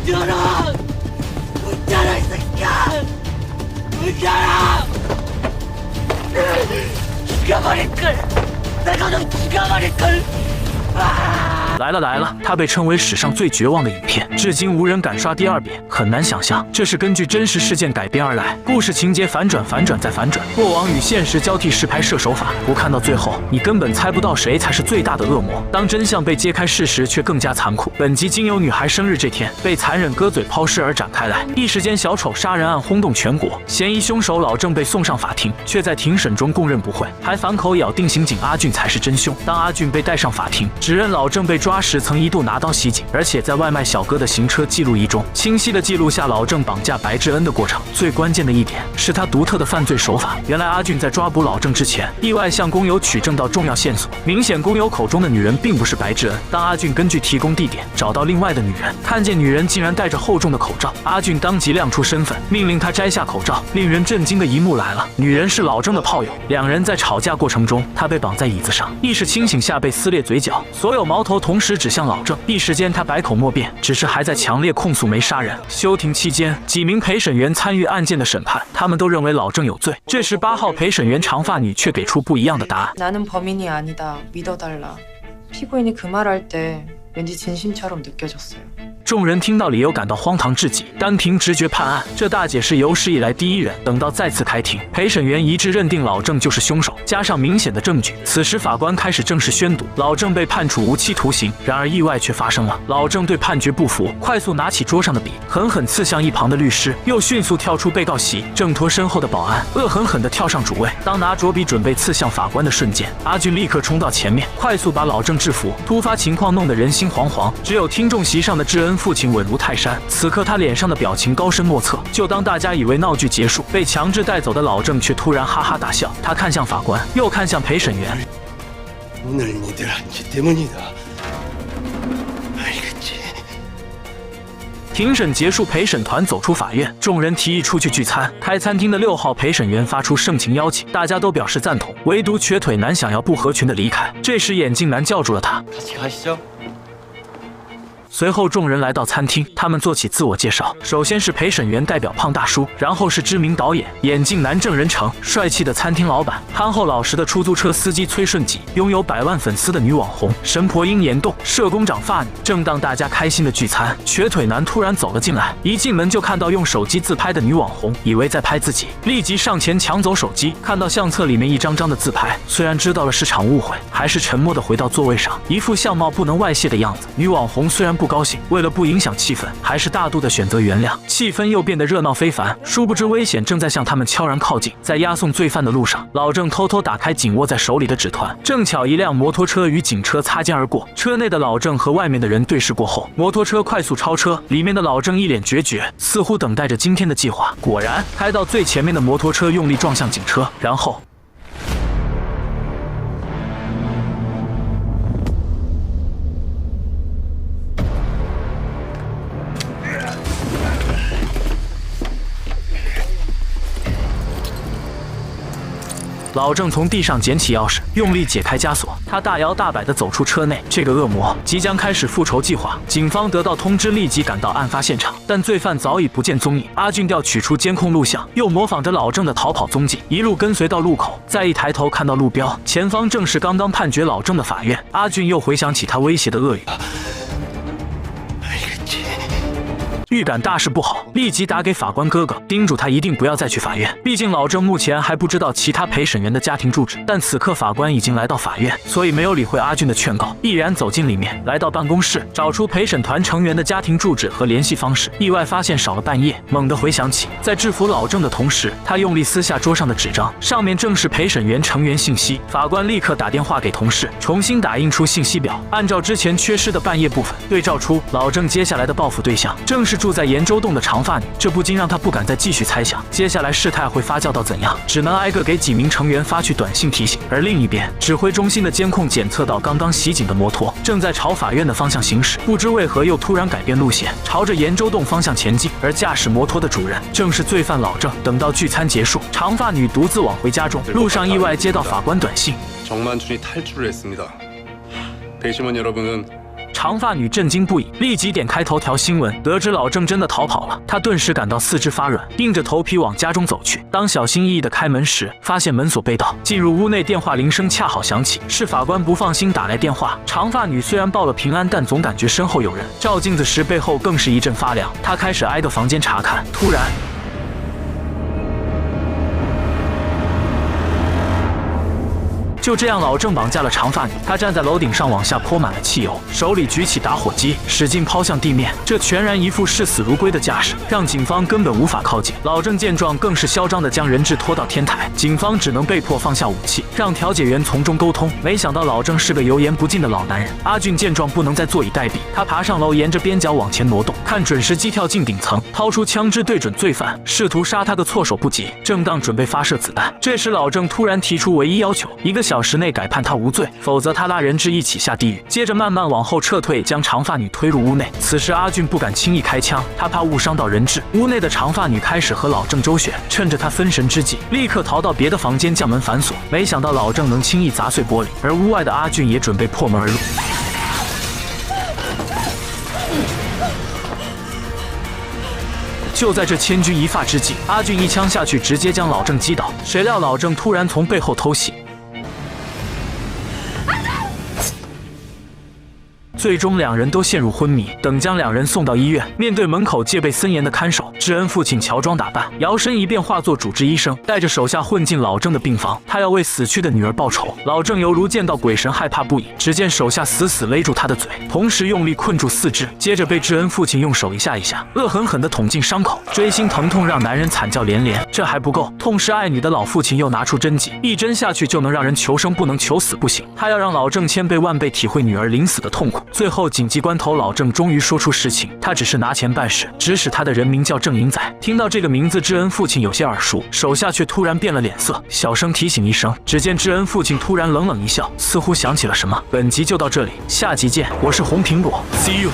열어! 문 열어, 이 새끼야! 문 열어! 죽여버릴걸! 내가 너 죽여버릴걸! 来了来了！它被称为史上最绝望的影片，至今无人敢刷第二遍。很难想象，这是根据真实事件改编而来，故事情节反转、反转再反转，过往与现实交替式拍摄手法，不看到最后，你根本猜不到谁才是最大的恶魔。当真相被揭开，事实却更加残酷。本集经由女孩生日这天被残忍割嘴抛尸而展开来，一时间小丑杀人案轰动全国，嫌疑凶手老郑被送上法庭，却在庭审中供认不讳，还反口咬定刑警阿俊才是真凶。当阿俊被带上法庭，指认老郑被抓时曾一度拿刀袭警，而且在外卖小哥的行车记录仪中清晰地记录下老郑绑架白志恩的过程。最关键的一点是他独特的犯罪手法。原来阿俊在抓捕老郑之前，意外向工友取证到重要线索，明显工友口中的女人并不是白志恩。当阿俊根据提供地点找到另外的女人，看见女人竟然戴着厚重的口罩，阿俊当即亮出身份，命令她摘下口罩。令人震惊的一幕来了，女人是老郑的炮友，两人在吵架过程中，他被绑在椅子上，意识清醒下被撕裂嘴角，所有矛头同时指向老郑。一时间他百口莫辩，只是还在强烈控诉没杀人。休庭期间，几名陪审员参与案件的审判，他们都认为老郑有罪。这时8号陪审员长发女却给出不一样的答案。 나는 범인이 아니다. 믿어달라. 피고인이 그 말할 때 왠지 진심처럼 느껴졌어요. 众人听到理由感到荒唐至极，单凭直觉判案，这大姐是有史以来第一人。等到再次开庭，陪审员一致认定老郑就是凶手，加上明显的证据，此时法官开始正式宣读，老郑被判处无期徒刑。然而意外却发生了，老郑对判决不服，快速拿起桌上的笔，狠狠刺向一旁的律师，又迅速跳出被告席，挣脱身后的保安，恶狠狠地跳上主位。当拿着笔准备刺向法官的瞬间，阿俊立刻冲到前面，快速把老郑制服。突发情况弄得人心惶惶，只有听众席上的智恩父亲稳如泰山，此刻他脸上的表情高深莫测。就当大家以为闹剧结束，被强制带走的老郑却突然哈哈大笑。他看向法官，又看向陪审员。 오늘 니들한테 때문이다. 알겠지? 庭审结束，陪审团走出法院，众人提议出去聚餐。开餐厅的6号陪审员发出盛情邀请，大家都表示赞同，唯独瘸腿男想要不合群的离开。这时眼镜男叫住了他。 같이 가시죠. 随后众人来到餐厅，他们做起自我介绍。首先是陪审员代表胖大叔，然后是知名导演眼镜男郑仁成，帅气的餐厅老板，憨厚老实的出租车司机崔顺吉，拥有100万粉丝的女网红神婆殷岩洞，社工长发女。正当大家开心的聚餐，瘸腿男突然走了进来，一进门就看到用手机自拍的女网红，以为在拍自己，立即上前抢走手机。看到相册里面一张张的自拍，虽然知道了是场误会，还是沉默的回到座位上，一副相貌不能外泄的样子。女网红虽然不高兴，为了不影响气氛，还是大度的选择原谅。气氛又变得热闹非凡，殊不知危险正在向他们悄然靠近。在押送罪犯的路上，老郑偷偷打开紧握在手里的纸团，正巧一辆摩托车与警车擦肩而过，车内的老郑和外面的人对视过后，摩托车快速超车，里面的老郑一脸决绝，似乎等待着今天的计划。果然，开到最前面的摩托车用力撞向警车，然后 老郑从地上捡起钥匙，用力解开枷锁。他大摇大摆地走出车内。这个恶魔即将开始复仇计划。警方得到通知，立即赶到案发现场，但罪犯早已不见踪影。阿俊调取出监控录像，又模仿着老郑的逃跑踪迹，一路跟随到路口。再一抬头看到路标，前方正是刚刚判决老郑的法院。阿俊又回想起他威胁的恶语。 预感大事不好，立即打给法官哥哥，叮嘱他一定不要再去法院。毕竟老郑目前还不知道其他陪审员的家庭住址，但此刻法官已经来到法院，所以没有理会阿俊的劝告，毅然走进里面，来到办公室，找出陪审团成员的家庭住址和联系方式。意外发现少了半页，猛地回想起，在制服老郑的同时，他用力撕下桌上的纸张，上面正是陪审员成员信息。法官立刻打电话给同事，重新打印出信息表，按照之前缺失的半页部分对照出老郑接下来的报复对象正是住在延州洞的长发女，这不禁让他不敢再继续猜想接下来事态会发酵到怎样，只能挨个给几名成员发去短信提醒。而另一边，指挥中心的监控检测到刚刚袭警的摩托正在朝法院的方向行驶，不知为何又突然改变路线，朝着延州洞方向前进。而驾驶摩托的主人正是罪犯老郑。等到聚餐结束，长发女独自往回家中，路上意外接到法官短信。 정만춘이 탈출을 했습니다. 배심원 여러분은 长发女震惊不已，立即点开头条新闻，得知老郑真的逃跑了。她顿时感到四肢发软，硬着头皮往家中走去。当小心翼翼地开门时，发现门锁被盗。进入屋内，电话铃声恰好响起，是法官不放心打来电话。长发女虽然报了平安，但总感觉身后有人。照镜子时，背后更是一阵发凉。她开始挨个房间查看，突然，就这样，老郑绑架了长发女。他站在楼顶上，往下泼满了汽油，手里举起打火机，使劲抛向地面。这全然一副视死如归的架势，让警方根本无法靠近。老郑见状，更是嚣张地将人质拖到天台。警方只能被迫放下武器，让调解员从中沟通。没想到老郑是个油盐不进的老男人。阿俊见状，不能再坐以待毙，他爬上楼，沿着边角往前挪动，看准时机跳进顶层，掏出枪支对准罪犯，试图杀他个措手不及。正当准备发射子弹，这时老郑突然提出唯一要求：1个小时内改判他无罪，否则他拉人质一起下地狱。接着慢慢往后撤退，将长发女推入屋内。此时阿俊不敢轻易开枪，他怕误伤到人质。屋内的长发女开始和老郑周旋，趁着他分神之际，立刻逃到别的房间将门反锁。没想到老郑能轻易砸碎玻璃，而屋外的阿俊也准备破门而入。就在这千钧一发之际，阿俊一枪下去，直接将老郑击倒。谁料老郑突然从背后偷袭，最终两人都陷入昏迷。等将两人送到医院，面对门口戒备森严的看守，知恩父亲乔装打扮，摇身一变化作主治医生，带着手下混进老郑的病房。他要为死去的女儿报仇。老郑犹如见到鬼神，害怕不已。只见手下死死勒住他的嘴，同时用力困住四肢，接着被知恩父亲用手一下一下，恶狠狠地捅进伤口，锥心疼痛让男人惨叫连连。这还不够，痛失爱女的老父亲又拿出针剂，一针下去就能让人求生不能求死不行。他要让老郑千倍万倍体会女儿临死的痛苦。最后紧急关头，老郑终于说出实情，他只是拿钱办事。指使他的人名叫郑银仔。听到这个名字，知恩父亲有些耳熟，手下却突然变了脸色，小声提醒一声。只见知恩父亲突然冷冷一笑，似乎想起了什么。本集就到这里，下集见，我是红苹果 ，See you。